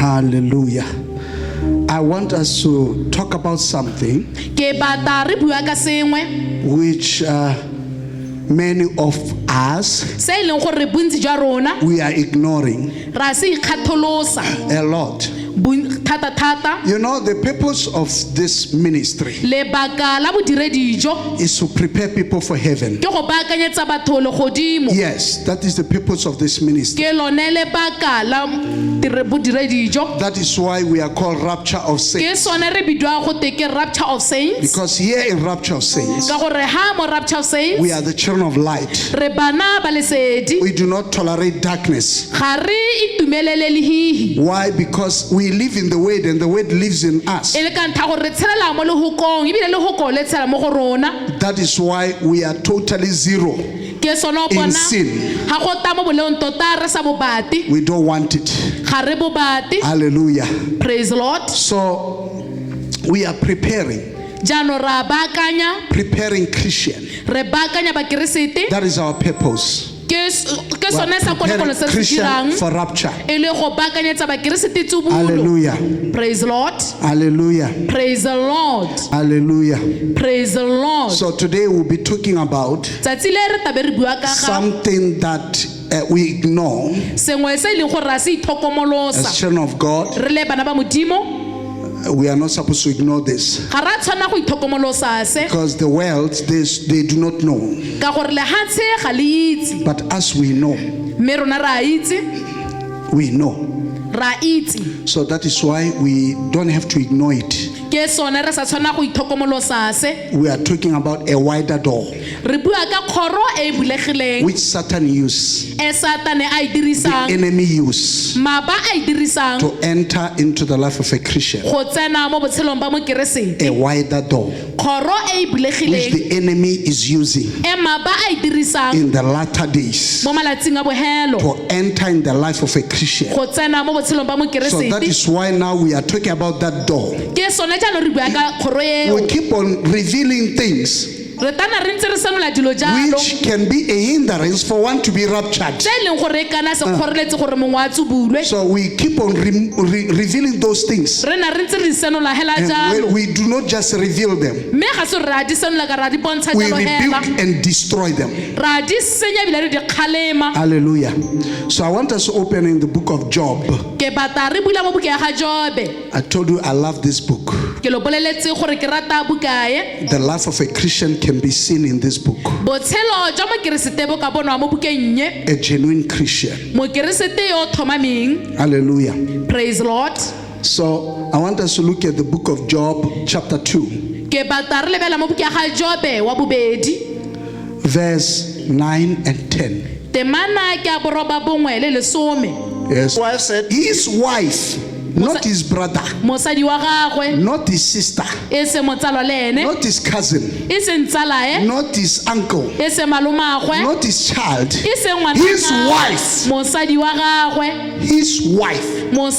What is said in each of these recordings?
Hallelujah. I want us to talk about something which many of us we are ignoring a lot. You know, the purpose of this ministry is to prepare people for heaven. Yes, that is the purpose of this ministry. That is why we are called Rapture of Saints. Because here in Rapture of Saints, we are the children of light. We do not tolerate darkness. Why? Because we live in the Word and the Word lives in us. That is why we are totally zero in sin. We don't want it. Hallelujah. Praise the Lord. So we are preparing Christian. That is our purpose. Christian for rapture. Hallelujah. Praise the Lord. Hallelujah. Praise the Lord. Hallelujah. Praise the Lord. So today we'll be talking about something that we ignore as children of God. We are not supposed to ignore this because the world, they do not know. But as we know, we know. So that is why we don't have to ignore it. We are talking about a wider door which Satan used, the enemy used to enter into the life of a Christian. A wider door which the enemy is using in the latter days to enter in the life of a Christian. So that is why now we are talking about that door. We keep on revealing things which can be a hindrance for one to be raptured. So we keep on revealing those things. And we do not just reveal them. We rebuke and destroy them. Hallelujah. So I want us to open in the book of Job. I told you I love this book. The life of a Christian can be seen in this book. A genuine Christian. Hallelujah. Praise the Lord. So I want us to look at the book of Job, chapter 2, verse 9 and 10. Yes. Wife said, his wife, not his brother, not his sister, not his cousin, not his uncle, not his child, his wife. His wife. You know,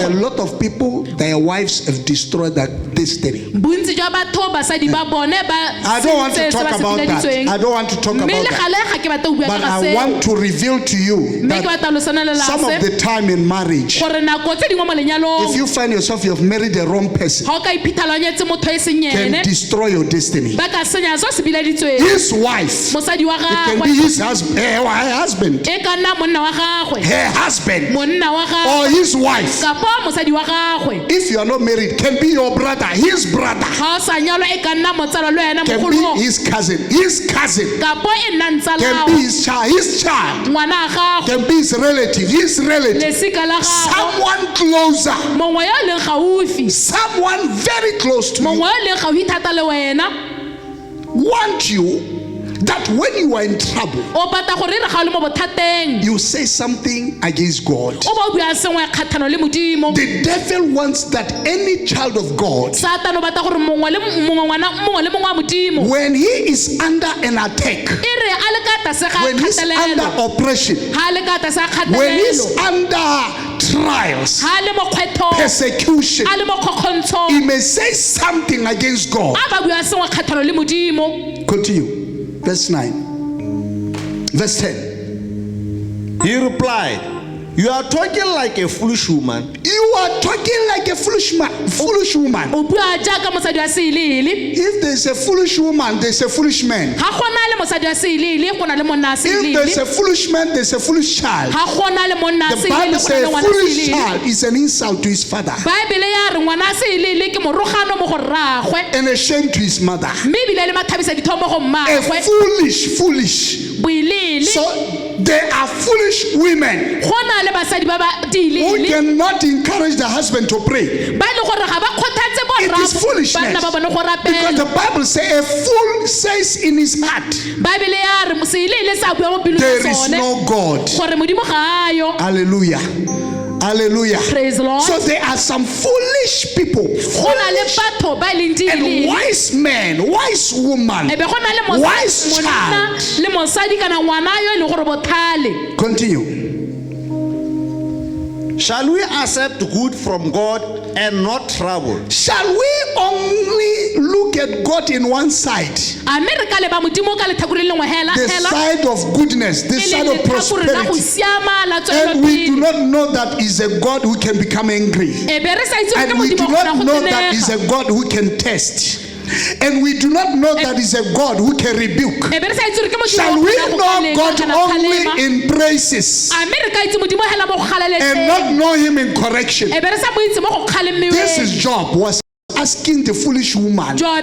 a lot of people, their wives have destroyed their destiny. I don't want to talk about that. I don't want to talk about that. But I want to reveal to you that some of the time in marriage, if you find yourself you have married the wrong person, can destroy your destiny. His wife, it can be his husband, her husband, or his wife. If you are not married, can be your brother, his brother, can be his cousin, can be his child, can be his relative, someone closer, someone very close to you, want you that when you are in trouble, you say something against God. The devil wants that any child of God, when he is under an attack, when he's under oppression, when he's under trials, persecution, he may say something against God. Continue. Verse 9. Verse 10. he replied, You are talking like a foolish woman. You are talking like a foolish woman. If there's a foolish woman, there's a foolish man. If there's a foolish man, there's a foolish child. The Bible says a foolish child is an insult to his father and a shame to his mother. A foolish. So there are foolish women who cannot encourage the husband to pray. It is foolishness, because the Bible says a fool says in his heart, there is no God. Hallelujah. Hallelujah. Praise the Lord. So there are some foolish people, foolish and wise men, wise woman, wise child. Continue. Shall we accept good from God and not trouble? Shall we only look at God in one side? The side of goodness, the side of prosperity. And we do not know that is a God who can become angry. And we do not know that is a God who can test. And we do not know that is a God who can rebuke. Shall we know God only in praises and not know him in correction? This is Job was asking the foolish woman. Shall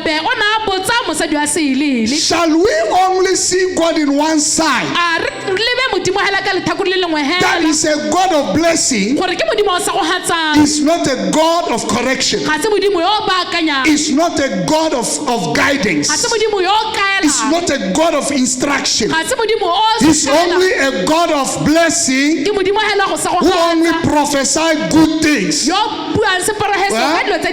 we only see God in one side? That is a God of blessing. It's not a God of correction. It's not a God of guidance. It's not a God of instruction. He's only a God of blessing who only prophesy good things.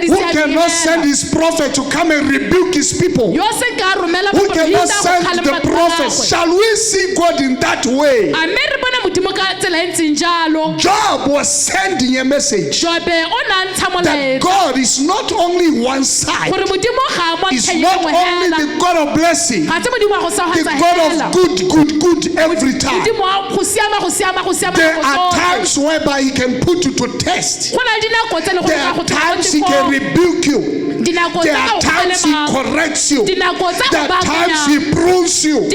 Who cannot send his prophet to come and rebuke his people. Who cannot send the prophet. Shall we see God in that way? Job was sending a message that God is not only one side. He's not only the God of blessing, the God of good every time. There are times whereby he can put you to test. There are times he can rebuke you. There are times he corrects you. There are times he prunes you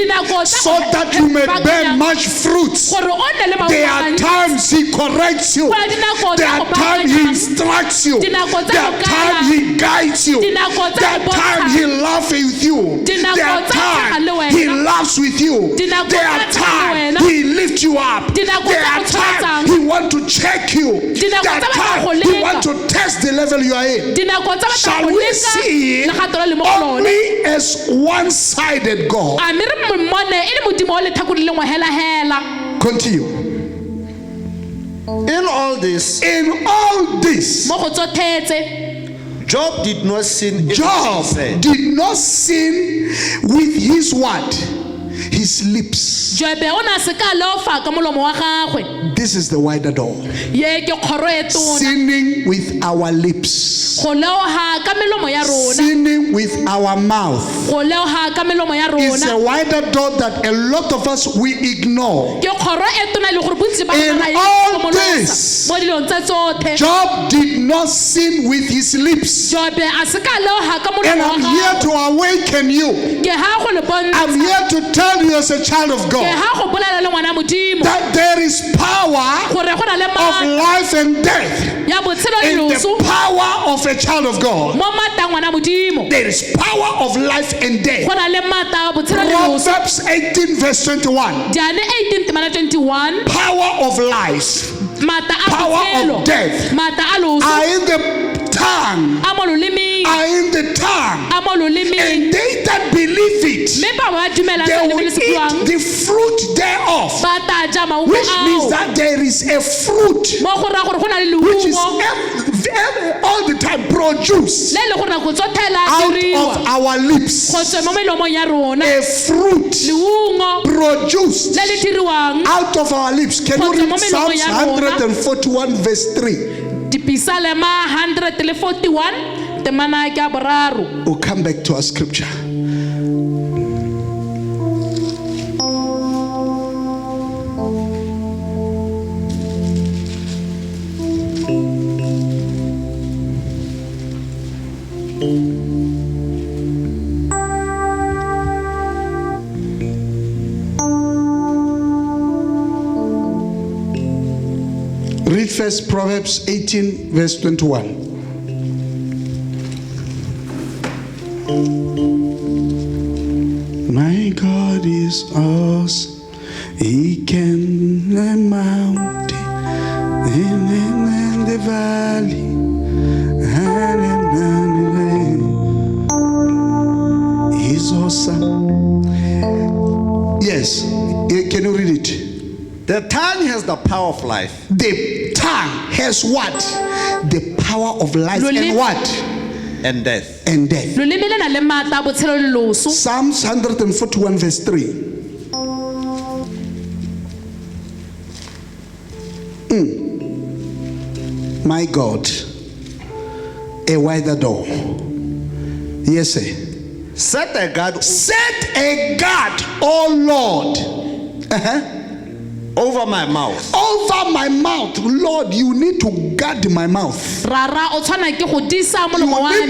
so that you may bear much fruits. There are times he corrects you. There are times he instructs you. There are times he guides you. There are times he laughs with you. There are times he laughs with you. There are times he lifts you up. There are times he wants to check you. There are times he wants to test the level you are in. Shall we see only as one-sided God? Continue. In all this, Job did not sin. Job did not sin with his what? His lips. This is the wider door. Sinning with our lips. Sinning with our mouth. It's a wider door that a lot of us we ignore. In all this, Job did not sin with his lips. And I'm here to awaken you. I'm here to tell you as a child of God that there is power of life and death in the power of a child of God. There is power of life and death. Proverbs 18 verse 21. Power of life, power of death are in the tongue, are in the tongue, and they that believe it, they will eat the fruit thereof, which means that there is a fruit which is all the time produced out of our lips. A fruit produced out of our lips. Can you read Psalms 141 verse 3? We'll come back to our scripture. first Proverbs 18 verse 21. My God is awesome. He can mount in the valley. He's awesome. Yes. Can you read it? The tongue has the power of life. The tongue has what? The power of life and what? And death. And death. Psalms 141 verse 3. My God, a wider door. Yes, sir. Set a guard. Set a guard, oh Lord. Over my mouth. Over my mouth. Lord, you need to guard my mouth. You need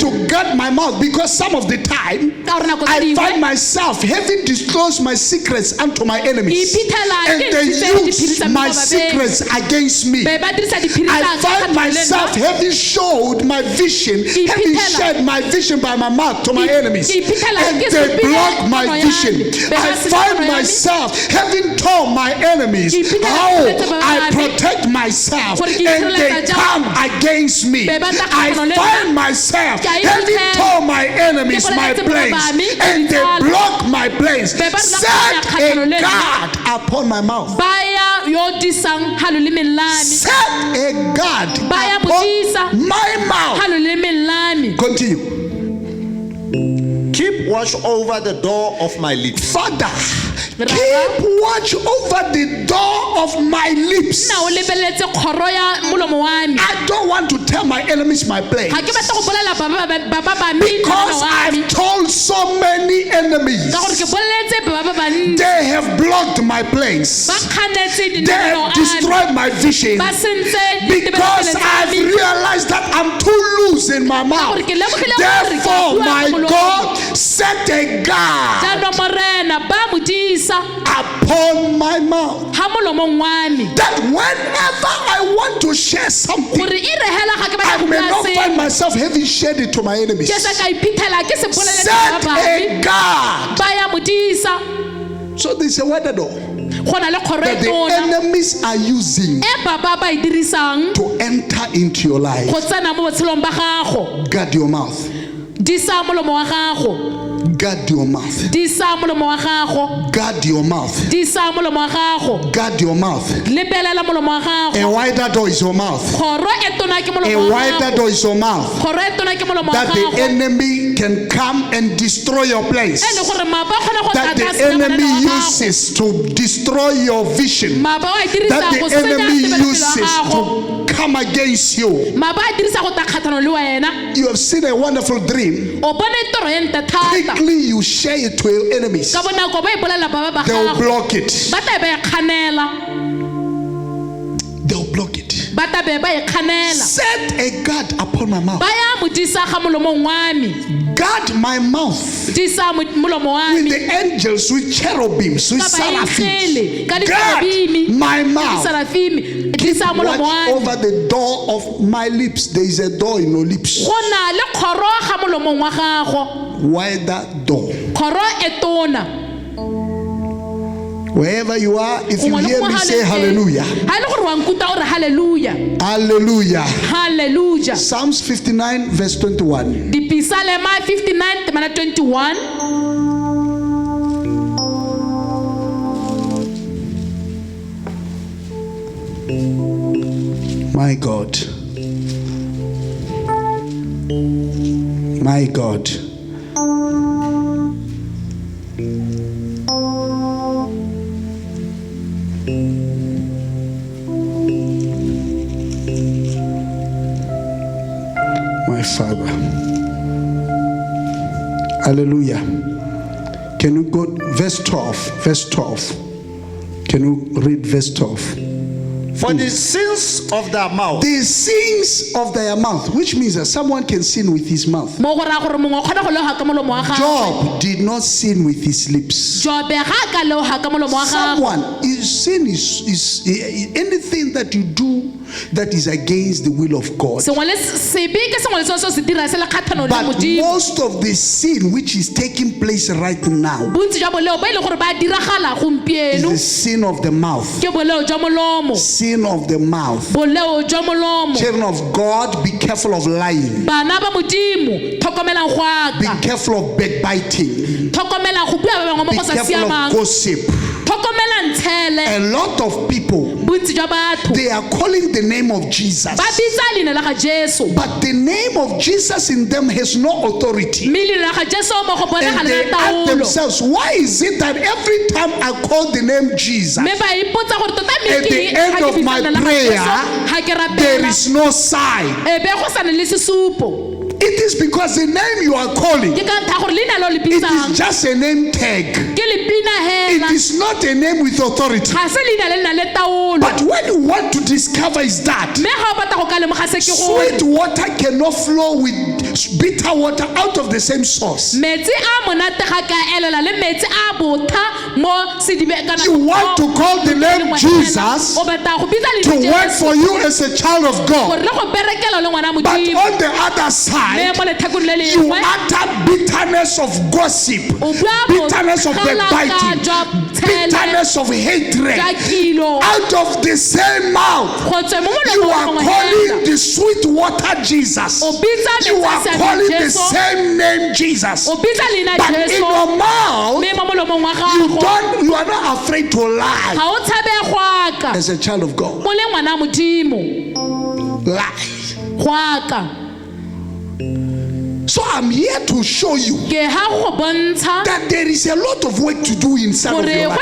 to guard my mouth, because some of the time I find myself having disclosed my secrets unto my enemies, and they use my secrets against me. I find myself having showed my vision, having shared my vision by my mouth to my enemies, and they block my vision. I find myself having told my enemies how I protect myself, and they come against me. I find myself having told my enemies my plans, and they block my plans. Set a guard upon my mouth. Set a guard upon my mouth. Continue. Keep watch over the door of my lips. Father, keep watch over the door of my lips. I don't want to tell my enemies my plans, because I've told so many enemies. They have blocked my plans. They have destroyed my vision, because I've realized that I'm too loose in my mouth. Therefore, my God, set a guard upon my mouth, that whenever I want to share something, I may not find myself having shared it to my enemies. Set a guard. So there's a weather door that the enemies are using to enter into your life. Guard your mouth. Guard your mouth. Guard your mouth. Guard your mouth. A wider door is your mouth. A wider door is your mouth, that the enemy can come and destroy your place, that the enemy uses to destroy your vision, that the enemy uses to come against you. You have seen a wonderful dream. Quickly you share it to your enemies. They will block it. They'll block it. Set a guard upon my mouth. Guard my mouth with the angels, with cherubims, with seraphims. Guard my mouth. Keep watch over the door of my lips. There is a door in your lips. Wider door. Wherever you are, if you hear me say hallelujah. Hallelujah. Hallelujah. Psalms 59 verse 21. Psalm 59 verse 21. My God. My God. My Father. Hallelujah. Can you go verse 12? Verse 12. Can you read verse 12? For the sins of their mouth. The sins of their mouth, which means that someone can sin with his mouth. Job did not sin with his lips. Someone, sin is anything that you do that is against the will of God. But most of the sin which is taking place right now is the sin of the mouth. Sin of the mouth. Children of God, be careful of lying. Be careful of backbiting. Be careful of gossip. A lot of people, they are calling the name of Jesus, but the name of Jesus in them has no authority. And they ask themselves, why is it that every time I call the name Jesus, at the end of my prayer, there is no sign? It is because the name you are calling, it is just a name tag. It is not a name with authority. But when you want to discover is that sweet water cannot flow with bitter water out of the same source. You want to call the name Jesus to work for you as a child of God. But on the other side, you utter bitterness of gossip, bitterness of backbiting, bitterness of hatred out of the same mouth. You are calling the sweet water Jesus. You are calling the same name Jesus. But in your mouth, you are not afraid to lie. As a child of God, lie. So I'm here to show you that there is a lot of work to do inside of your life.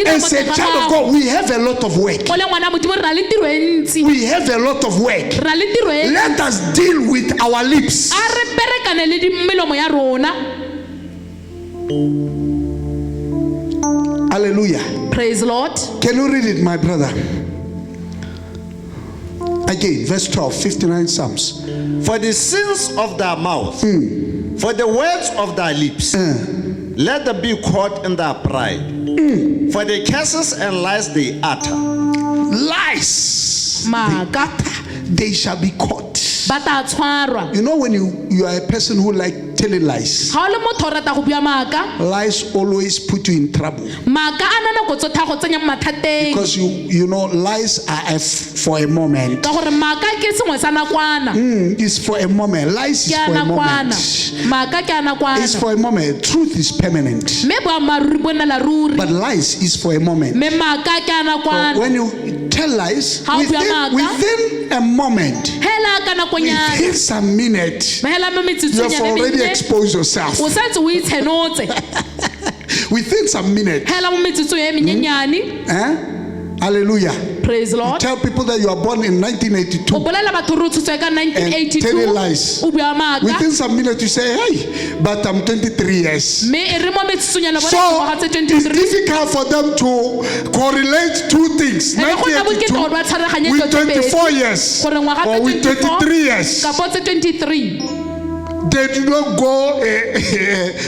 As a child of God, we have a lot of work. We have a lot of work. Let us deal with our lips. Hallelujah. Praise the Lord. Can you read it, my brother? Again, verse 12, 59 Psalms. For the sins of their mouth, for the words of their lips, let them be caught in their pride. For the curses and lies they utter. Lies they shall be caught. You know, when you are a person who like telling lies, lies always put you in trouble. Because you know, lies are for a moment. It's for a moment. Lies is for a moment. It's for a moment. Truth is permanent. But lies is for a moment. When you tell lies, within a moment, within some minute, you have already exposed yourself. Within some minute. Hallelujah. Praise the Lord. You tell people that you are born in 1982 and telling lies. Within some minutes you say, hey, but I'm 23 years. So it's difficult for them to correlate two things, 1982 with 24 years or with 23 years. They do not go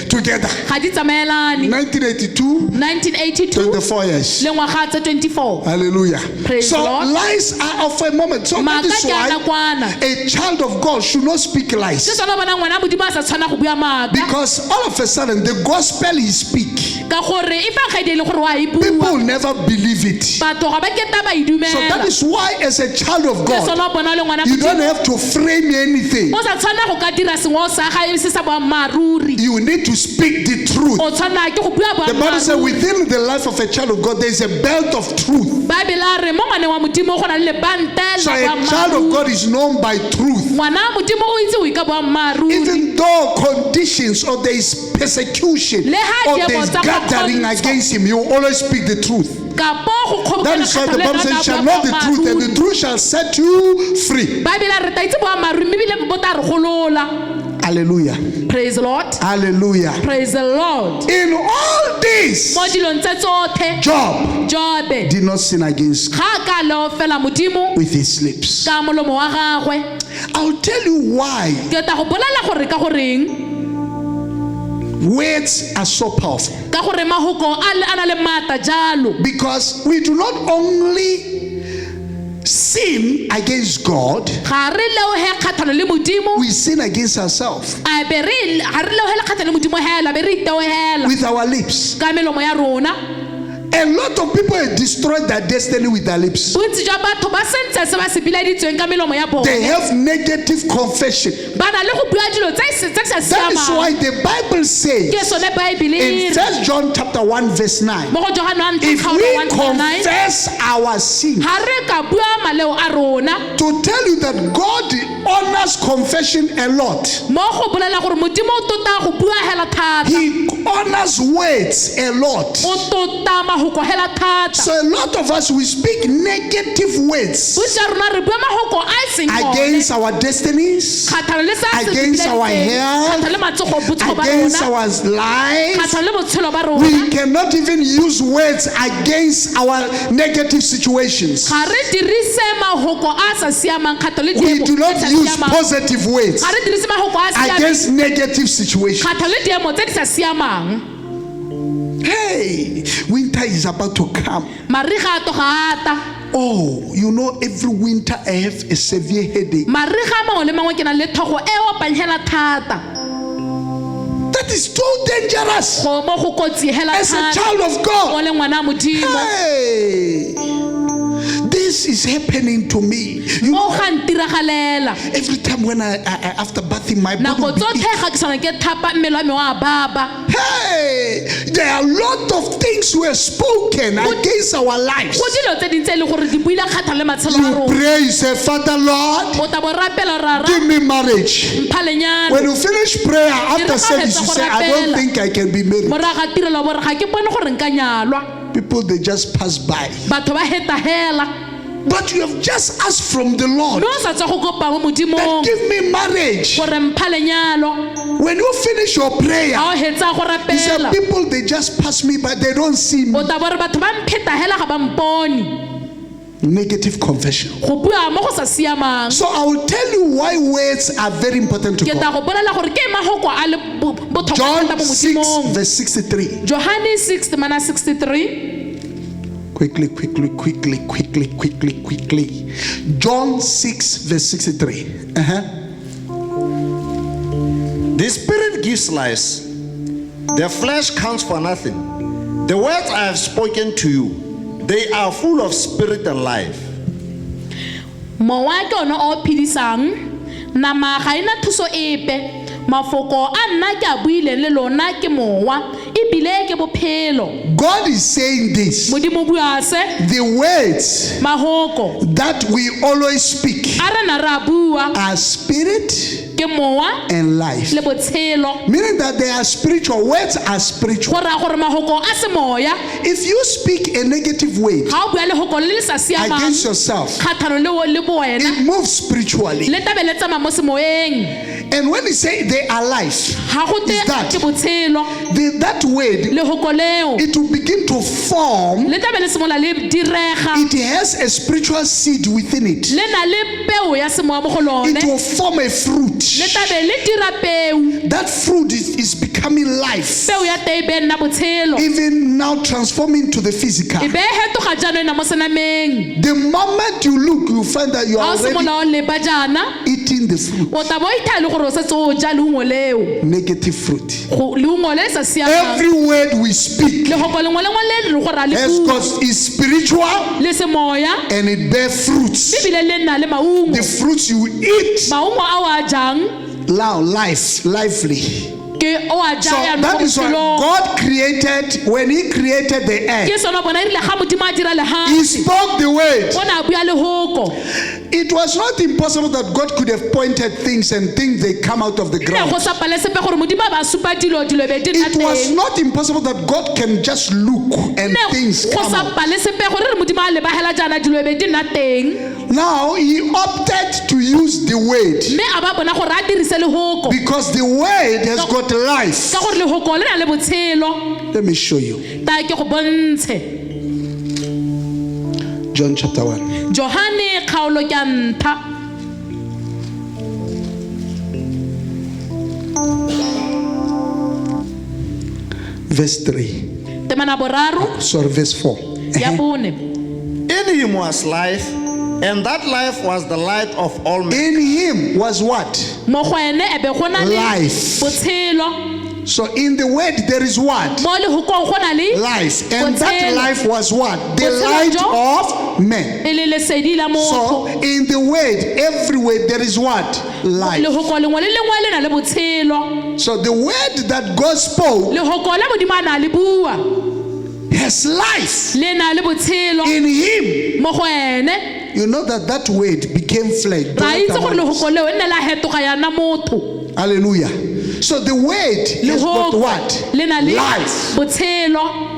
together. 1982, 24 years. Hallelujah. Praise so the Lord. Lies are of a moment. So that is why a child of God should not speak lies. Because all of a sudden the gospel he speak, people never believe it. So that is why as a child of God, you don't have to frame anything. You need to speak the truth. The Bible says within the life of a child of God there is a belt of truth. So a child of God is known by truth. Even though conditions or there is persecution or there is gathering against him, you always speak the truth. That is why the Bible says, shall know the truth, and the truth shall set you free. Hallelujah. Praise the Lord. Hallelujah. Praise the Lord. In all this, Job did not sin against God with his lips. I'll tell you why words are so powerful. Because we do not only sin against God, we sin against ourselves with our lips. A lot of people have destroyed their destiny with their lips. They have negative confession. That is why the Bible says in 1 John chapter 1 verse 9, if we confess our sins, to tell you that God honors confession a lot. He honors words a lot. So a lot of us, we speak negative words against our destinies, against our health, against our lives. We cannot even use words against our negative situations. We do not use positive words against negative situations. Hey, winter is about to come. Oh, you know, every winter I have a severe headache. That is too dangerous as a child of God. Hey, this is happening to me. You know, every time when I after bathing my body will be hey, there are a lot of things were spoken against our lives. You pray, you say, Father Lord, give me marriage. When you finish prayer after service, you say, I don't think I can be married. People, they just pass by. But you have just asked from the Lord that give me marriage. When you finish your prayer, you say, people, they just pass me by, they don't see me. Negative confession. So I will tell you why words are very important to God. John 6 verse 63. Quickly. John 6 verse 63. The spirit gives life, the flesh counts for nothing. The words I have spoken to you, they are full of spirit and life. God is saying this. The words that we always speak are spirit and life. Meaning that they are spiritual. Words are spiritual. If you speak a negative word against yourself, it moves spiritually. And when you say they are life, is that word, it will begin to form. It has a spiritual seed within it. It will form a fruit. That fruit is becoming life. Even now transforming to the physical. The moment you look, you find that you are already eating the fruit. Negative fruit. Every word we speak is spiritual and it bears fruits. The fruits you eat, lively. So that is why God created, when He created the earth, He spoke the word. It was not impossible that God could have pointed things and things they come out of the ground. It was not impossible that God can just look and things come out. Now He opted to use the word because the word has got life. Let me show you. John chapter 1. Johane kgaolo ya ntlha verse 3. temana boraro Sorry, verse 4. ya bone. In Him was life, and that life was the light of all men. In Him was what? Mo go ene e be go na le Life. botshelo. So in the word there is what? Mo le hokong go na le Life. And that botshelo. life was what? The Botshelo light jo. of men. E le lesedi la So motho. in the word, everywhere there is what? Life. Le hoko lengwe le lengwe le na le botshelo. So the word that God spoke Le hoko la modimo a na le bua. has life Le na le botshelo in Him. mo go ene. You know that word became flesh. Ra itse gore le hoko leo e ne la hetoga ya na motho. Hallelujah. So the word Le has got hoko what? le na le Life. botshelo.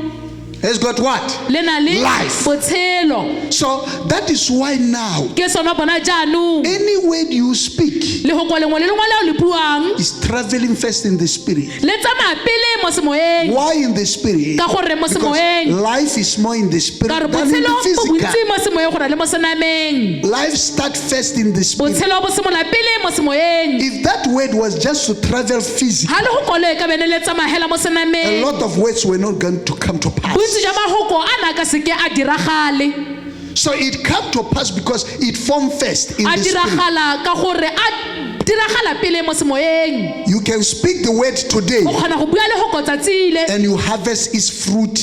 Has got what? Le na le Life. botshelo. So that is why now Ke sona bona jaanong any word you speak le hoko lengwe le lengwe leo le buang is traveling first in the spirit. le tsamaya pele mo semoyeng. Why in the spirit? Ka gore mo Because semoyeng life is more in the spirit ka re than in botshelo the bo physical. bontsi mo semoyeng gore le mo senameng. Life starts first in the spirit. Botshelo bo simolola pele mo semoyeng. If that word was just to travel physically, Ha le hoko le ka bene le tsamaya hela mo a senameng. lot of words were not going to come to pass. Bontsi jwa mahoko a na ka seke a diragale. So it came to pass because it formed first in A the spirit. diragala ka gore a diragala pele mo semoyeng. You can speak the word today O kgona go bua le hoko tsatsile. and you harvest its fruit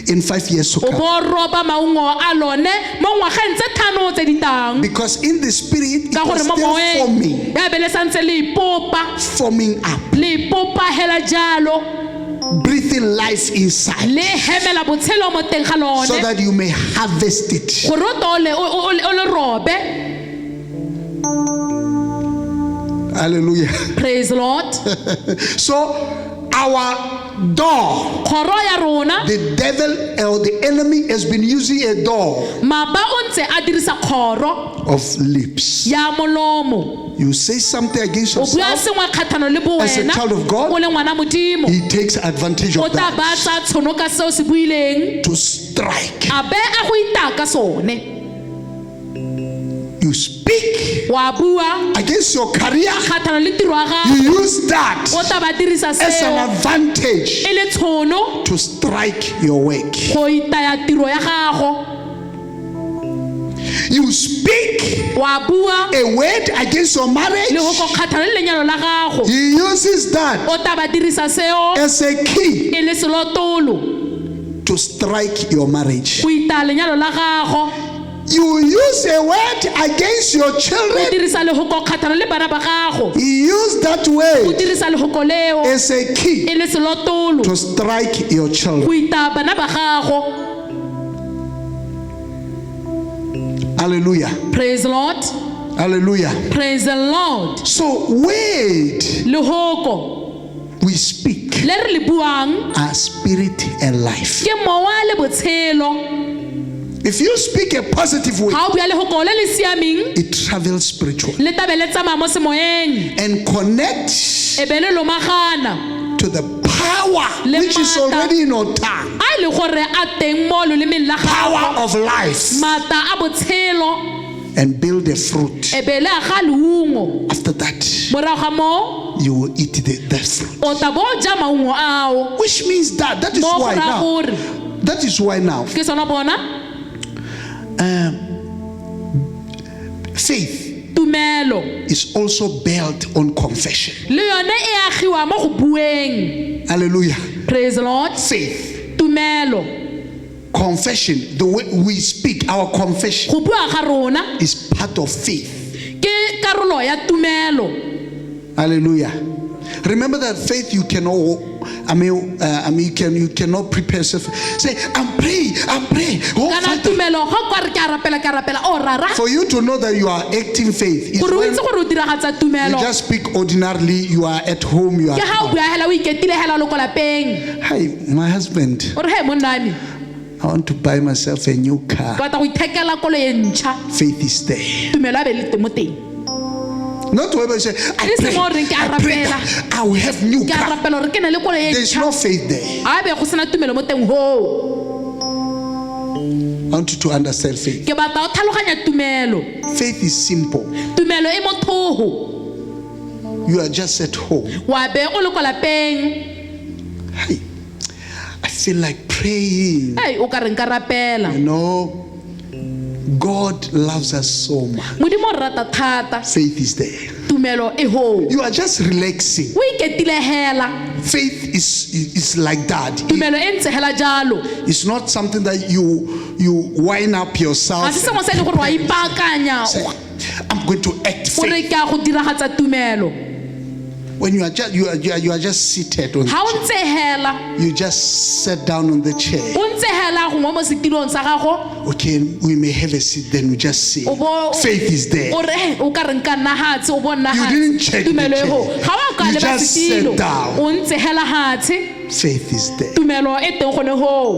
in 5 years to O come. bo roba maungo a lone mo ngwageng tse thano tse di tang. Because in the spirit, it Ka was gore mo still moyeng forming, ya be le santse le ipopa. forming up, Le ipopa hela jalo. breathing life inside Le hemela botshelo mo teng ga lone. so that you may harvest it. Gore o tole o le robe. Hallelujah. Praise the Lord. So our door, Khoro ya rona the devil or the enemy has been using a door maba o ntse a dirisa khoro of lips. ya molomo. You say something against O bua yourself, sengwe kgatlhano le bo as a wena child of God, o le ngwana modimo. he takes advantage O of tla that ba tsa tshono ka seo se buileng to strike. a be a go itaka sone. You speak Wa bua against your career, kgatlhano le tiro ya gago. you use that O tla ba dirisa as an seo advantage e le tshono to strike your work. go itaya tiro ya gago. You speak Wa bua a word against your marriage, le go kgatlhano le lenyalo la gago. he uses that O tla ba dirisa seo as a key e le selotolo to strike your marriage. go itaya lenyalo la gago. You use a word against your O children, dirisa lehoko kgatlhano le bana ba gago. he used that O word dirisa lehoko leo as a key e le selotolo to strike your go children. itaya bana ba gago. Hallelujah. Praise the Lord. Hallelujah. Praise the Lord. So word Lehoko we speak le re le buang are spirit and life. ke mowa le botshelo. If you speak a positive word, Ha o bua lehoko le le siameng it travels spiritually le tabe le tsamaya mo semoyeng and connects e be le lomagana to the power Le which is mata. already in your tongue. a le gore a teng mo lolemeng la Power gago. of life, Mata a botshelo and build a fruit. e be le aga leungo. After that, Morago ga mo you will eat the fruit. o tla bo o ja maungo ao. Which means that is Mo why go raya now. gore That is why now ke sona bona faith tumelo is also built on confession. le yone e agiwa mo go bueng. Hallelujah. Praise the Lord. Faith, Tumelo confession, the way we speak, our confession go bua ga rona is part of faith. ke karolo ya tumelo. Hallelujah. Remember that faith you cannot. You cannot prepare yourself. Say, I'm praying. Oh, Father. For you to know that you are acting faith, is when you just speak ordinarily. You are at home. You are. Hi, my husband. I want to buy myself a new car. Faith is there. Not whoever say, I pray I will have new car. There is no faith there. I want you to understand faith. Faith is simple. You are just at home. I feel like praying. You know, God loves us so much. Faith is there. You are just relaxing. Faith is like that. It's not something that you wind up yourself. Say, I'm going to act faith. When you are just seated on the chair. You just sit down on the chair. Okay, we may have a seat, then we just see. Faith is there. You didn't check the chair. You just sit down. Faith is there.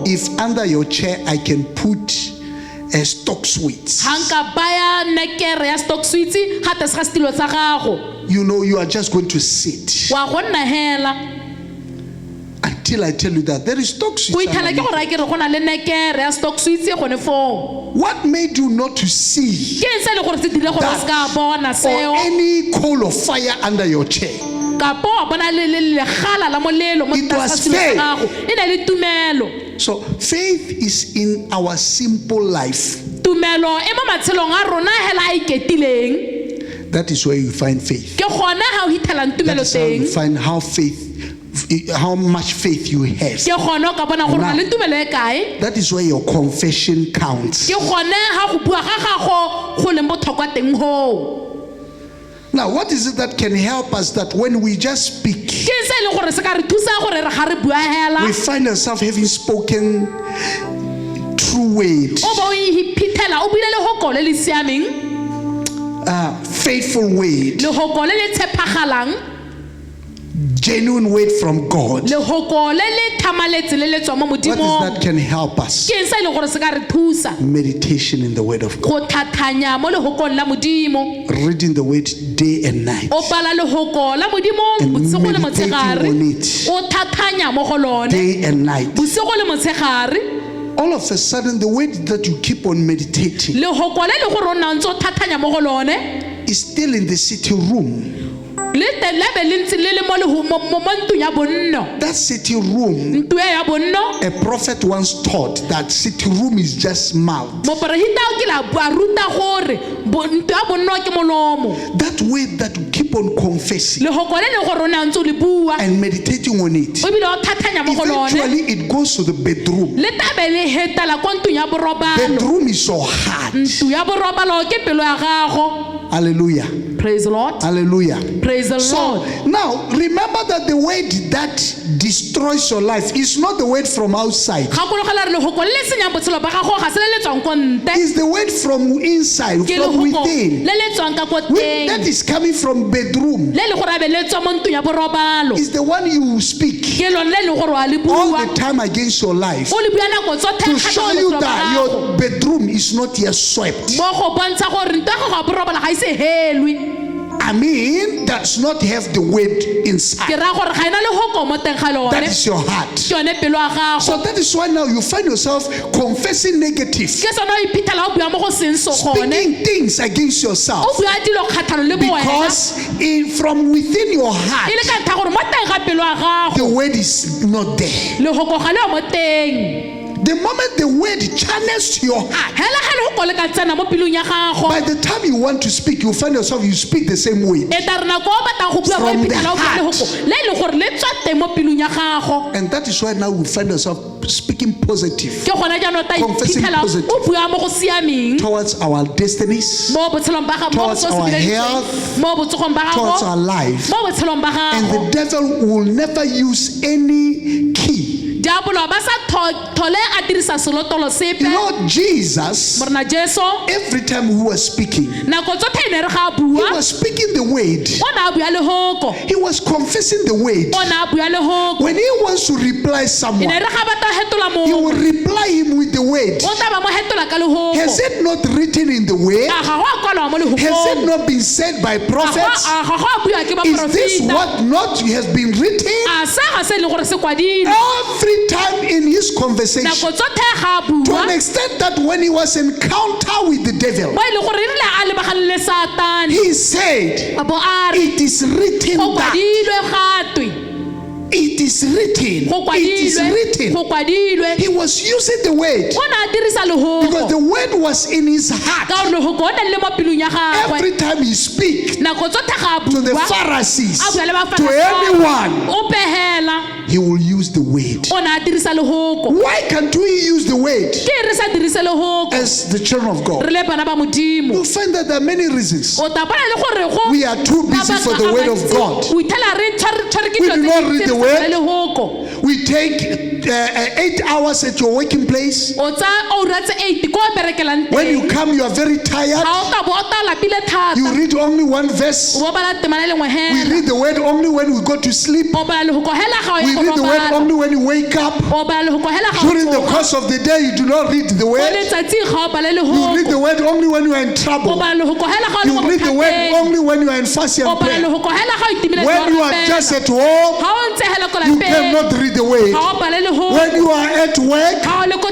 If under your chair I can put stock sweets, you know you are just going to sit until I tell you that there is stock sweets. What made you not to see that or any coal of fire under your chair? It was faith. So faith is in our simple life. That is where you find faith. That is how you find how much faith you have. Now, that is where your confession counts. Now, what is it that can help us that when we just speak, we find ourselves having spoken true word, faithful word, genuine word from God? What is that can help us? Meditation in the word of God. Reading the word day and night. And meditating on it day and night. All of a sudden, the word that you keep on meditating is still in the sitting room. That sitting room, a prophet once taught that sitting room is just mouth. That way that you keep on confessing and meditating on it, eventually it goes to the bedroom. Bedroom is so hard. Hallelujah. Praise the Lord. Hallelujah. Praise the Lord. Now, remember that the word that destroys your life is not the word from outside. It's the word from inside, from within. That is coming from bedroom. It's the one you speak all the time against your life to show you that your bedroom is not yet swept. I mean, does not have the word inside. That is your heart. So that is why now you find yourself confessing negative, speaking things against yourself, because from within your heart the word is not there. The moment the word channels to your heart, by the time you want to speak, you find yourself you speak the same way. From the heart. And that is why now we find ourselves speaking positive, confessing positive towards our destinies, towards our health, towards our life. And the devil will never use any key. You know, Jesus, every time he was speaking, he was speaking the word. He was confessing the word. When he wants to reply someone, he will reply him with the word. Has it not written in the word? Has it not been said by prophets? Is this what not has been written? Every time in his conversation, to an extent that when he was encounter with the devil, he said, it is written that. It is written. It is written. He was using the word because the word was in his heart. Every time he speaks to the Pharisees, to anyone, he will use the word. Why can't we use the word as the children of God? You'll find that there are many reasons. We are too busy for the word of God. We do not read the word. We take 8 hours at your working place. When you come, you are very tired. You read only one verse. We read the word only when we go to sleep. We read the word only when you wake up. During the course of the day, you do not read the word. You read the word only when you are in trouble. You read the word only when you are in fasting and prayer. When you are just at home, you cannot read the word. When you are at work,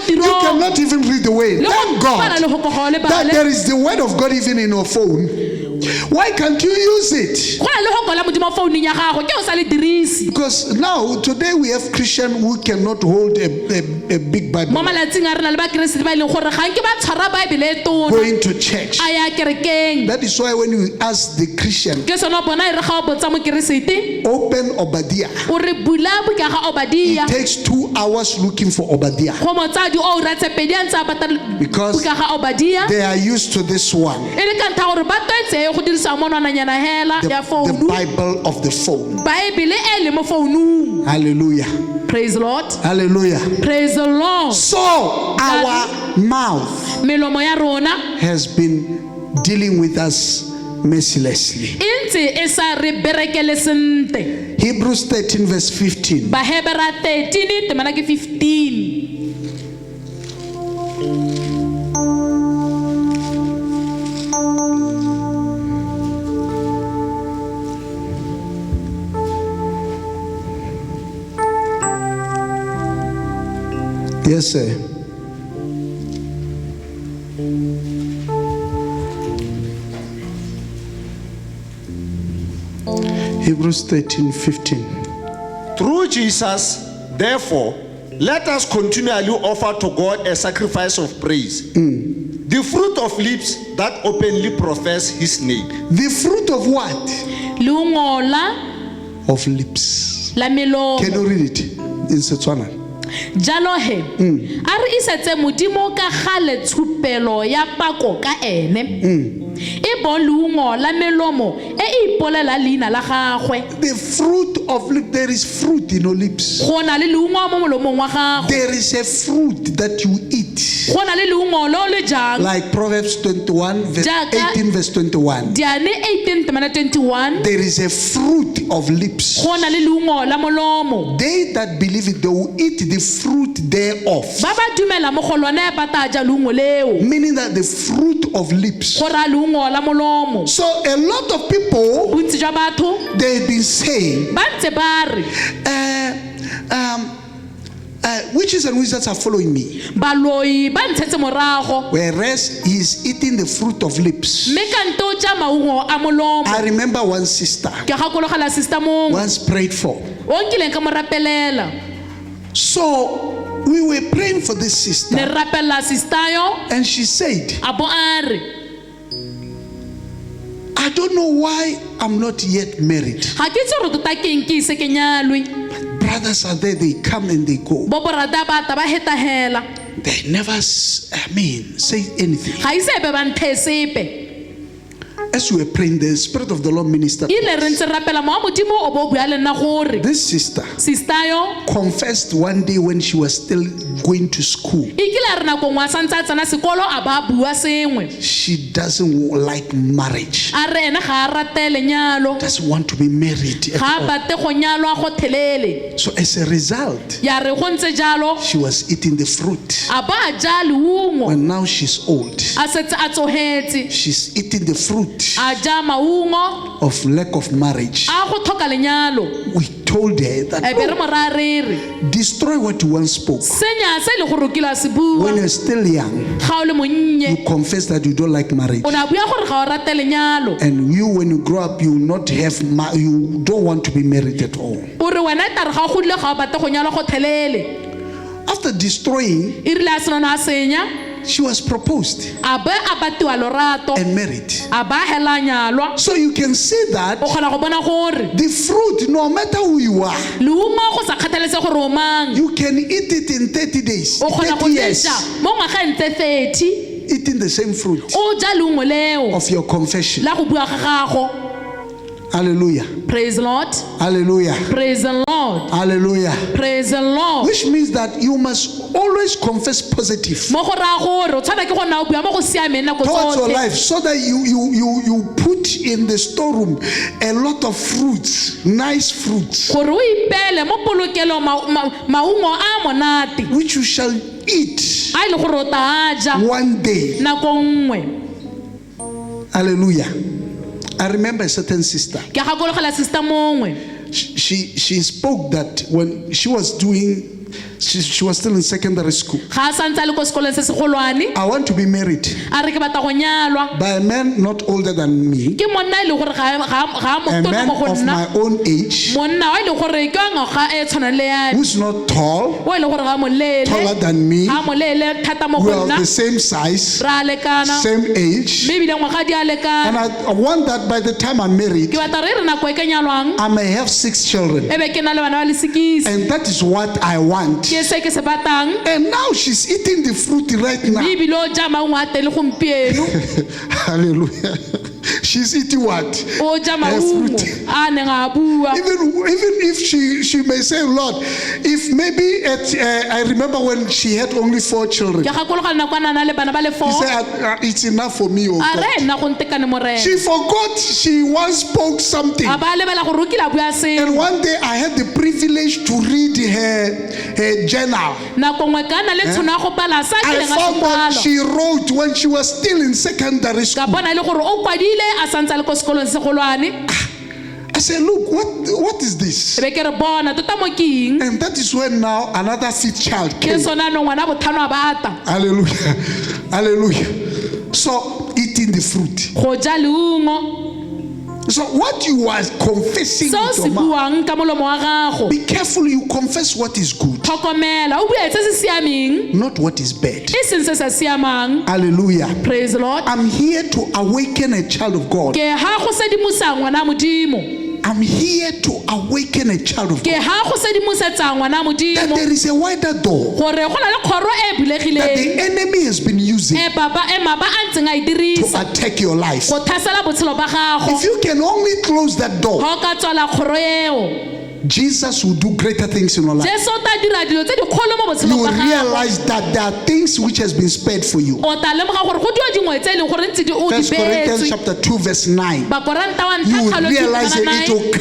you cannot even read the word. Thank God that there is the word of God even in your phone. Why can't you use it? Because now, today we have Christians who cannot hold a big Bible. Going to church. That is why when you ask the Christian, open Obadiah, it takes 2 hours looking for Obadiah. Because they are used to this one. The Bible of the phone. Hallelujah. Praise the Lord. Hallelujah. Praise the Lord. So our mouth has been dealing with us mercilessly. Hebrews 13 verse 15. Yes, sir. Hebrews 13:15. Through Jesus, therefore, let us continually offer to God a sacrifice of praise, the fruit of lips that openly profess his name. The fruit of what? Of lips. Can you read it in Setswana? Jalo he a re isetse modimo ka gale tshupelo ya pako ka ene e bon leungo la melomo e ipolela leina la gagwe. The fruit of lips, there is fruit in your lips. Go na le leungo mo molomong wa gago. There is a fruit that you eat. Go na le leungo lo le jang. Like Proverbs 21 verse 18 verse 21. Diane 18:21. There is a fruit of lips. Go na le leungo la molomo. They that believe it, they will eat the fruit thereof. Ba ba dumela mo go lone ba ta ja leungo leo. Meaning that the fruit of lips. Go ra leungo la molomo. So a lot of people, bontsi jwa batho they've been saying ba ntse ba re witches and wizards are following me. Baloi ba ntshetse morago. Whereas he is eating the fruit of lips. Me ka nto ja maungo a molomo. I remember one sister ke gakologa la sister mong once prayed for. o nkileng ka mo rapelela. So We were praying for this sister, ne rapella sister yo and she said, a bo a re I don't know why I'm not yet married. ga ke itse gore tota ke eng ke ise ke nyalwe Brothers are there, they come and they go. bo borata ba ta ba hetahela They never, say anything. ga ise be ba nthe sepe As we were praying, the Spirit of the Lord ministered. ile re ntse rapela mo modimo o bo bua le nna gore This sister sister yo confessed one day when she was still going to school. ikile re nako ngwa santse a tsena sekolo a ba bua sengwe She doesn't like marriage. a re ene ga a rate lenyalo Doesn't want to be married at ga all. bate go nyalwa go thelele So as a result, ya re go ntse jalo she was eating the fruit. a ba ja leungo When now she's old, a setse a tsogetse she's eating the fruit a ja maungo of lack of marriage. a go tlhoka lenyalo We told her that e be re no, mo ra re re destroy what you once spoke. senya se le go rokila se bua When you're still young, ga o le monnye you confess that you don't like marriage. o na bua gore ga o rate lenyalo And you, when you grow up, you will not have, you don't want to be married at all. o re wena e tare ga o godile ga o bate go nyalwa go thelele After destroying, e rile a senana a senya she was proposed a be a batiwa lorato and married. a ba hela nyalwa So you can see that o kgona go bona gore the fruit, no matter who you are, leungo go sa kgathaletse gore o mang you can eat it in 30 days, o kgona 30 go years, tseja mo ngwageng tse 30 eating the same fruit o ja leungo leo of your confession. la go bua ga gago Hallelujah. praise the Lord Hallelujah. praise the Lord Hallelujah. praise the Lord Which means that you must always confess positive mo go ra gore o tshwana ke go nna o bua mo go siameng nako towards your tsotlhe life, so that you put in the storeroom a lot of fruits, nice fruits, gore o ipele mo polokelo maungo a monate which you shall eat a ile gore o ta ja one day. nako nngwe Hallelujah. I remember a certain sister. ke gakologela sister mongwe She spoke that when she was doing, she was still in secondary school. ga a santse a le ko sekolong se segolwane I want to be married a re ke batla go nyalwa by a man not older than me, ke monna e le gore ga a a motona man mo go of nna my own age, monna wa e le gore ke wa ngwaga e tshwanang le ya who's not tall, o e le gore ga moleele taller than me. ga moleele thata mo We go are nna the same size, re a lekana same age, mme ebile ngwaga di a and lekana I want that by the time I'm married, ke batla re re nako e ke nyalwang I may have 6 children, e be ke na le bana ba le sekisi and that is what I want. ke se ke se batang And now she's eating the fruit right mme now. ebile o ja maungo a tele gompieno Hallelujah. She's eating what? o ja maungo a neng a bua Even if she may say, Lord, if maybe I remember when she had only 4 children, ke gakologa nako a nana le bana ba le she 4 said, it's enough for me. Oh a God. re nna go ntekane morena She forgot she once spoke something. a ba lebela gore o kile a bua And sengwe one day I had the privilege to read her journal. nako nngwe ka na le tshono ya go bala sa I kileng a found what sebalo she wrote when she was still in secondary ka school. bona e le gore o kwadile a santse a le ko sekolong se golwane I said, look, what is this? e be ke re bona tota mo ke eng And that is when now another 5th child ke came. sona no ngwana botlhano a bata Hallelujah. Hallelujah. So eating the fruit. go ja leungo So what you are confessing seo with se your mouth, buang ka molomo wa gago be careful you confess what is good, tlhokomela o bua se se siameng not what is bad. e seng se sa siamang Hallelujah. praise the Lord I'm here to awaken a child of God. ke ha go sedimosa ngwana modimo I'm here to awaken a child of ke God. ha go sedimosetsa ngwana That modimo there is a wider door gore go na le kgoro e that bulegileng the enemy has been using e maba a ntseng a e to dirisa attack your life. go thasela botshelo ba gago If you can only close that door, ga o ka tswala kgoro eo Jesus will do greater things in your life. jesu o tla dira dilo tse di kgolo mo You botshelong will ba gago realize that there are things which has been spared for you. o tla lemoga gore go dio dingwe tse e leng gore ntse o di 1 Corinthians beetswe chapter 2 verse 9. bakoranta wa You ntlha will kgalo realize that it ke will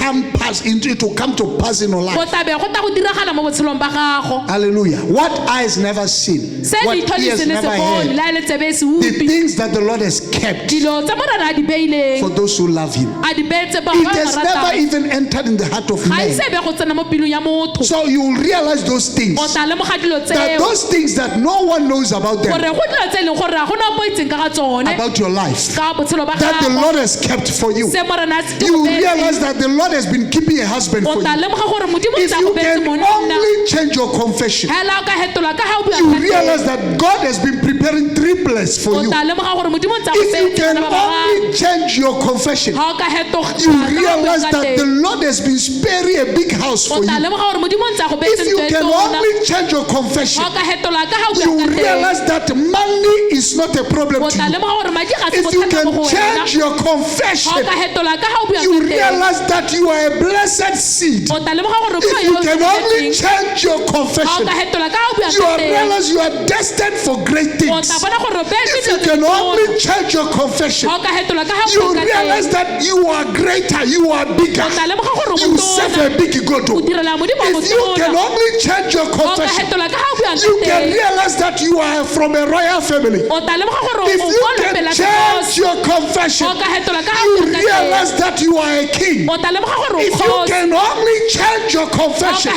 come to pass in your go life. tlabe go tla go diragala mo botshelong ba gago Hallelujah. What eyes never seen, se what ditho di ears se ne se never bone heard, la le tsebe se the utlwi things that the Lord has kept kept dilo tse morena a di beileng for those who love him. a di beetse ba It ba has never ratang even entered in the heart of ga man. ise be go tsena mo pelong ya motho So you will realize those things. o tla lemoga dilo That tseo those things that no one knows about gore them, go dilo tse e leng gore ga gona opo itseng ka ga tsone about your life, ka botshelo ba that the gago Lord has kept for you. se morena a se You go beetse. realize that the Lord has been keeping a husband o for tla you. lemoga gore modimo If tsa you go beetse can monna only change your confession, hela o ka hetola ka ga o bua you ka teng. realize that God has been preparing triplets for o you. tla lemoga gore modimo tsa go If you beetse can bana ba bararo. only change your confession, ga o ka hetoga you realize that the Lord has been sparing a big house o for tla you. lemoga gore modimo tsa go beetse If you ntho e can tona only change your confession, ga o ka hetola ka ga o you bua ka teng realize that money is not a problem o to tla you. lemoga gore madi ga se If you bothata can mo go wena change your ga o confession, ka hetola ka ga o bua you ka teng realize that you are a blessed seed. o tla lemoga gore If you can only change your ga o confession, ka hetola ka ga o bua you ka teng realize you are destined for great o things. tla bona gore o beetse If you dilo tse can di only tona. change your confession, ga o ka hetola ka ga o you bua ka realize teng that you are greater, you are bigger. o tla lemoga gore o You serve motona a big God. o direla modimo If you can motona only change your ga o ka confession, hetola ka ga o bua you ka can teng realize that you are from a royal family. o tla lemoga gore If o you kwa can lopela change your ga confession, o ka hetola ka ga o you bua ka teng realize that you are a king. o tla lemoga gore o If you kgosi can only change your confession,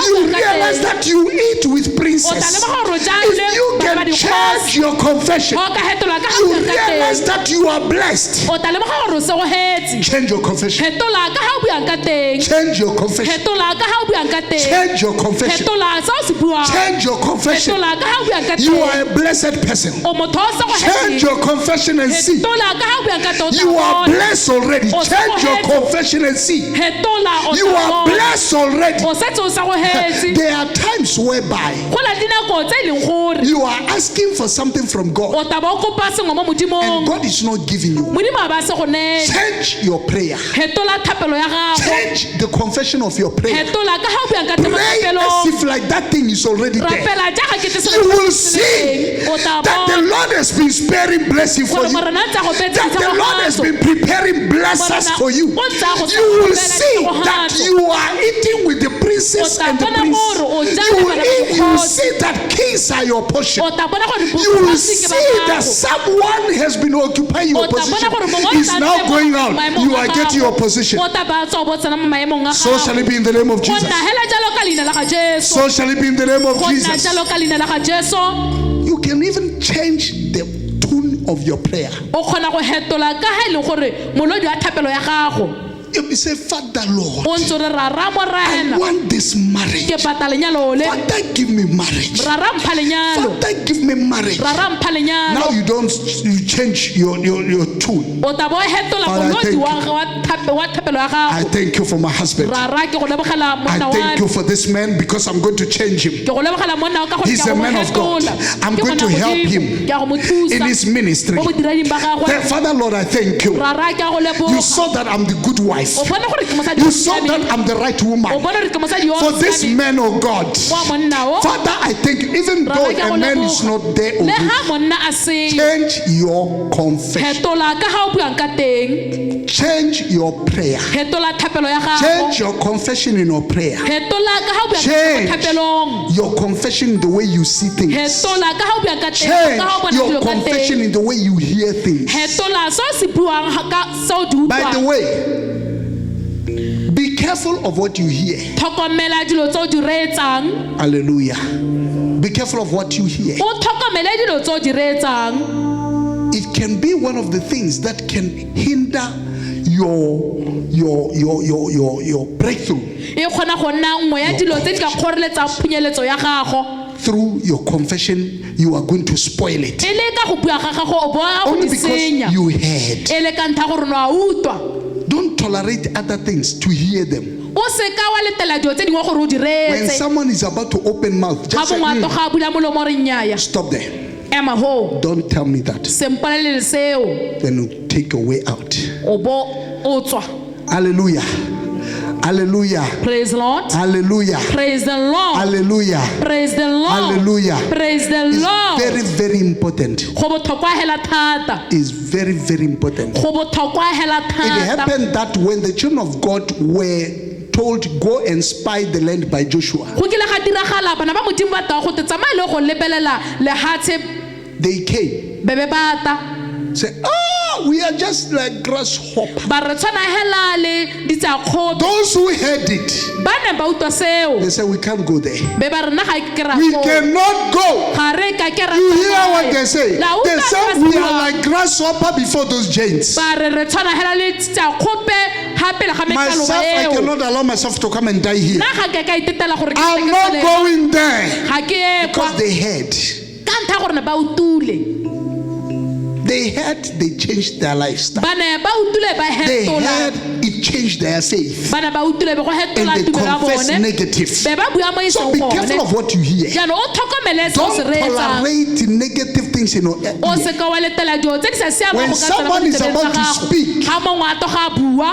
you realize that you eat with o tla princes. lemoga gore o ja If le you bana ba can dikgosi change your confession, ga o ka hetola ka ga o you bua ka realize teng that you are blessed. o tla lemoga gore o segogetse Change your confession. hetola ka ga o buang ka teng Change your confession. hetola ka ga o buang ka teng Change your confession. hetola se o se buang Change your confession. hetola ka ga o buang ka You teng are a blessed person. o motho o Change segogetse your confession and see. hetola ka ga o buang ka teng o tla You are bona. blessed already. O Change your segogetse. confession and see. hetola o You tla are bona. blessed already. o setse o segogetse There are times whereby go na le dinako tse e leng gore you are asking for something from God o taba o kopa sengwe mo and modimong God is not giving you. modimo a ba se go nele Change your prayer. hetola thapelo ya gago Change the confession of your prayer. hetola ka ga o buang ka teng mo Pray as thapelong if like that thing is already there. rapela jaaka ke tse You will see o tla that the bona Lord has been sparing blessing for gore you. morena a tsa go beetse That the Lord has been preparing blessings for you. You will see that you are eating with the princes and the princes. You will see that kings are your portion. o tla bona gore You will bokosi ke ba see that gago. someone has been occupying your O tla bona position. gore mongwe o He's tla now tsena going mo out. maemong You a are gago. getting your position. O tla ba tswa bo tsena mo maemong a So shall it be in the name of go Jesus. nna hela jalo ka leina la ga jesu So shall it be in the name of go nna Jesus. jalo ka leina la ga jesu You can even change the tune of your prayer. o kgona go hetola ka ga e leng gore molodi wa thapelo ya gago You say, Father Lord, o ntse o re rara I morena want this marriage. ke pata lenyalo le Father, give me marriage. rara mpha lenyalo Father, give me marriage. rara mpha lenyalo Now you change your tune. o tabo hetola Father, I molodi thank wa thapelo ya I gago thank you for my husband. rara ke go lebogela I monna thank you wa for this man because I'm going to change him ke go lebogela monna wa ka gore He's ke a a go man of God. hetola. I'm Ke going to kgona go help dimo. him ke a go mo in thusa his ministry. mo bodirading ba gagwe Father Lord, I thank you. rara ke a go You leboga saw that I'm the good wife. o bona gore ke mosadi You yo o saw siameng. that I'm the right o woman bona gore ke mosadi yo o for this siameng. man, oh God. wa monna o Father, I thank you, even though Rara ke a go a man is leboga. not there le already, ha monna a seyo change your confession, hetola ka ga o buang ka teng change your prayer, hetola thapelo ya gago change your confession in your prayer, hetola ka ga o buang ka change teng mo thapelong your confession in the way you see things, hetola ka ga o buang ka teng change ka ga o bona your dilo ka confession teng in the way you hear things. hetola se o se buang ka se o di By the utlwang way, be careful of what you hear. tlhokomela dilo tse o di reetsang Hallelujah. Be careful of what you hear. o tlhokomele dilo tse o di reetsang It can be one of the things that can hinder your breakthrough e kgona go nna nngwe ya dilo tse di ka kgoreletsang phunyeletso ya gago through your confession. You are going to spoil it e le ka go bua ga gago o boa go only di because senya you heard. e le ka ntlha gore no a utlwa Don't tolerate other things to hear them. o se ka wa letela dilo tse dingwe gore o di When reetse someone is about to open mouth, ga just say, mongwe a toga a bula molomo re nnyaya stop there. ema ho Don't tell me that. sempolelele seo Then you take your way out. o bo o tswa Hallelujah. Hallelujah. praise the lord Hallelujah. praise the lord Hallelujah. praise the lord Hallelujah. praise the It's lord very, very important. go botlhokwa hela thata It's very, very important. go botlhokwa hela It thata happened that when the children of God were told, go and spy the land by Joshua, go kile ga diragala bana ba modimo ba tawa go te tsamaya le go lebelela lehatshe they came. bebe bata say, oh, we are just like grasshopper. ba re tshwana hela le ditsakobe Those who heard it, ba ne ba utlwa seo they say, we can't go there. be ba re nna ga ke ra We go cannot go. ga re ka ke ra You hear what they say? La They utlwa say ba we se are buang. like grasshopper before those giants. ba re re tshwana hela le ditsakobe ha pele ga mekaloba Myself, I eo cannot allow myself to come and die here. nna ga ke ka itetela gore ke I'm tle ke not tsele. going there ga ke ye kwa because they heard. ka ntlha gore ne ba utule They heard, they changed their lifestyle. ba ne ba utule ba They hetola heard it changed their faith. ba ne ba utule be go And hetola they tumelo ya confess bone negative. be ba bua mo So iseng be gone careful of what you hear. jaanong o tlhokomele se o Don't se reetsang tolerate negative things in your ear. o se ka wa letela dilo tse di sa siamang When go ka tsena mo someone is ditsebeng about tsa to gago. speak. ga mongwe a toga a bua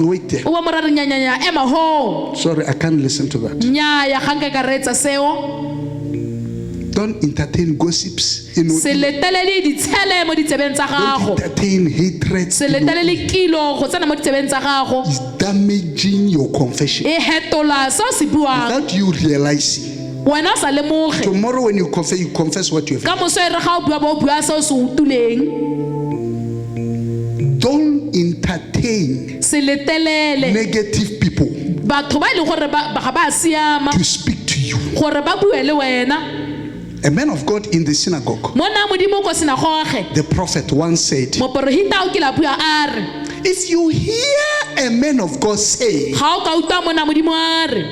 Wait there. o ba mo ra re nyanyanya ema ho Sorry, I can't listen to that. nnyaya ga nke ka reetsa seo Don't entertain gossips. You know, se letelele ditshele mo ditsebeng tsa don't gago entertain hatred. se letelele kilo go tsena mo ditsebeng tsa gago It's damaging your confession e hetola se o se buang without you realizing. wena o sa lemoge Tomorrow, when you confess what you have. ka moso e re ga o bua ba o bua se o se utuleng Don't entertain se letelele negative people batho ba e leng gore ga ba siama to speak to you. gore ba bue le wena A man of God in the synagogue, mo na modimo ko sinagoge the prophet once said, moporofita o ke la bua a re if you hear a man of God say, ga o ka utlwa mo na modimo a re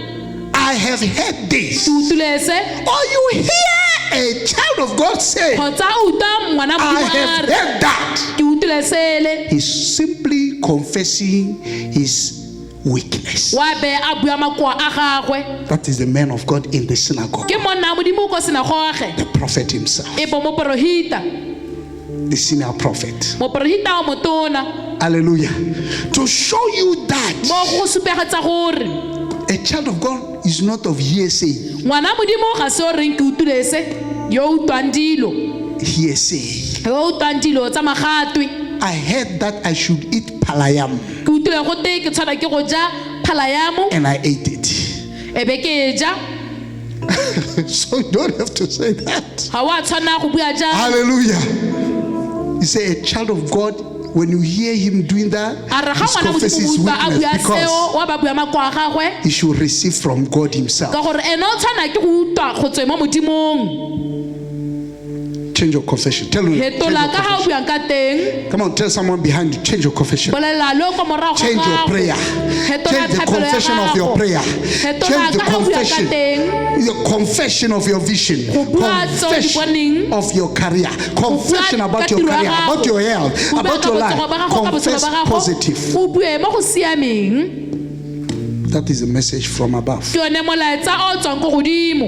I have heard this, ke utulese or you hear a child of God say, kgotsa o utlwa ngwana I modimo a have re heard that, ke utulesele he's simply confessing his weakness. wa be a bua makoa a gagwe That is the man of God in the synagogue, ke monna modimo ko sinagoge the prophet himself, e bo moporofita the senior prophet. moporofita o motona Hallelujah. To show you that mo go supegetsa gore a child of God is not of hearsay. ngwana modimo ga se o reng ke utulese yo o utlwang dilo Hearsay. yo o utlwang dilo tsa magatwe I heard that I should eat palayam, ke utule go te ke tshwana ke go ja phalayamo and I ate it. e be ke ja So you don't have to say that. ga wa tshwana go bua ja Hallelujah. You say a child of God, when you hear him doing that, a re ga he's ngwana confessing his modimo a weakness bua because seo wa ba bua makoa a gagwe he should receive from God himself. ka gore ene o tshwana ke go utlwa go tswe mo modimong Change your confession. Tell him. Change your hetola ka ga o confession. buang ka teng Come on, tell someone behind you. Change your confession. bolela le ko morago ga Change your gago. prayer. Hetola Change the thapelo ya confession of your gago. prayer. Hetola Change the ka ga o bua ka confession. teng. The confession of your vision. Go bua tseo di Confession boneng. of your career. Confession Bua about ka your tiro ya career, gago. about your health, Bua about ka your botsogo ba life. gago, ka botshelo Confess ba gago. positive. O bue mo go siameng That is a message from above. ke yone molaetsa o tswang ko godimo